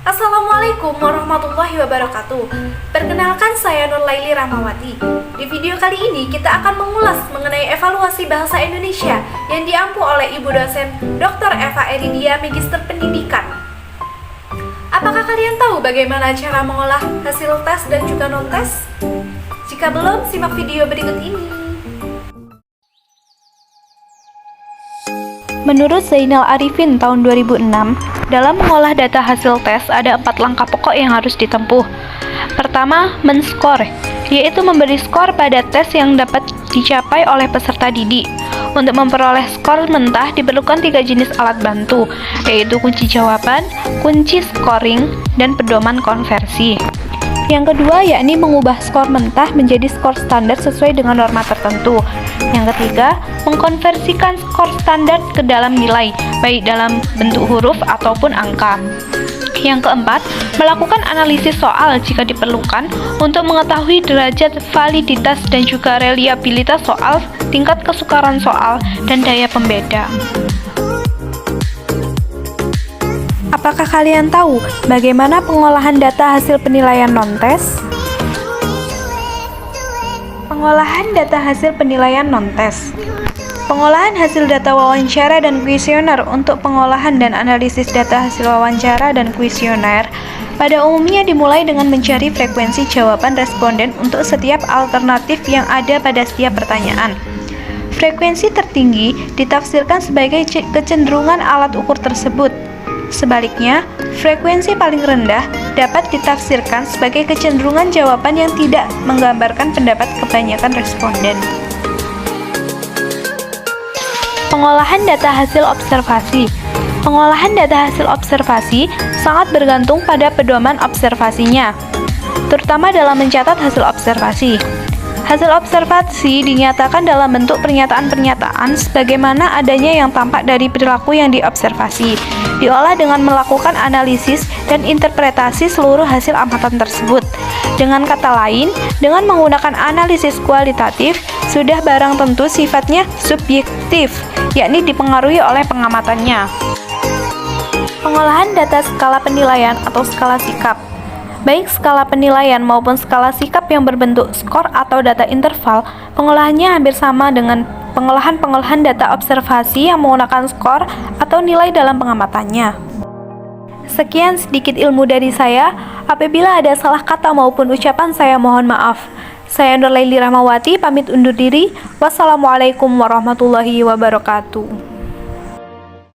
Assalamualaikum warahmatullahi wabarakatuh. Perkenalkan, saya Nurlaili Rahmawati. Di video kali ini kita akan mengulas mengenai evaluasi bahasa Indonesia yang diampu oleh Ibu dosen Dr. Eva Eridia, Magister Pendidikan. Apakah kalian tahu bagaimana cara mengolah hasil tes dan juga non-tes? Jika belum, simak video berikut ini. Menurut Zainal Arifin tahun 2006, dalam mengolah data hasil tes ada 4 langkah pokok yang harus ditempuh. Pertama, men-skor, yaitu memberi skor pada tes yang dapat dicapai oleh peserta didik. Untuk memperoleh skor mentah diperlukan 3 jenis alat bantu, yaitu kunci jawaban, kunci scoring, dan pedoman konversi. Yang kedua, yakni mengubah skor mentah menjadi skor standar sesuai dengan norma tertentu. Yang ketiga, mengkonversikan skor standar ke dalam nilai, baik dalam bentuk huruf ataupun angka. Yang keempat, melakukan analisis soal jika diperlukan untuk mengetahui derajat validitas dan juga reliabilitas soal, tingkat kesukaran soal, dan daya pembeda. Apakah kalian tahu bagaimana pengolahan data hasil penilaian non-tes? Pengolahan data hasil penilaian non-tes. Pengolahan hasil data wawancara dan kuesioner. Untuk pengolahan dan analisis data hasil wawancara dan kuesioner, pada umumnya dimulai dengan mencari frekuensi jawaban responden untuk setiap alternatif yang ada pada setiap pertanyaan. Frekuensi tertinggi ditafsirkan sebagai kecenderungan alat ukur tersebut. Sebaliknya, frekuensi paling rendah dapat ditafsirkan sebagai kecenderungan jawaban yang tidak menggambarkan pendapat kebanyakan responden. Pengolahan data hasil observasi. Pengolahan data hasil observasi sangat bergantung pada pedoman observasinya, terutama dalam mencatat hasil observasi. Hasil observasi dinyatakan dalam bentuk pernyataan-pernyataan sebagaimana adanya yang tampak dari perilaku yang diobservasi, diolah dengan melakukan analisis dan interpretasi seluruh hasil amatan tersebut. Dengan kata lain, dengan menggunakan analisis kualitatif, sudah barang tentu sifatnya subjektif, yakni dipengaruhi oleh pengamatannya. Pengolahan data skala penilaian atau skala sikap. Baik skala penilaian maupun skala sikap yang berbentuk skor atau data interval, pengolahannya hampir sama dengan pengolahan data observasi yang menggunakan skor atau nilai dalam pengamatannya. Sekian sedikit ilmu dari saya. Apabila ada salah kata maupun ucapan, saya mohon maaf. Saya Nurlaili Rahmawati, pamit undur diri. Wassalamualaikum warahmatullahi wabarakatuh.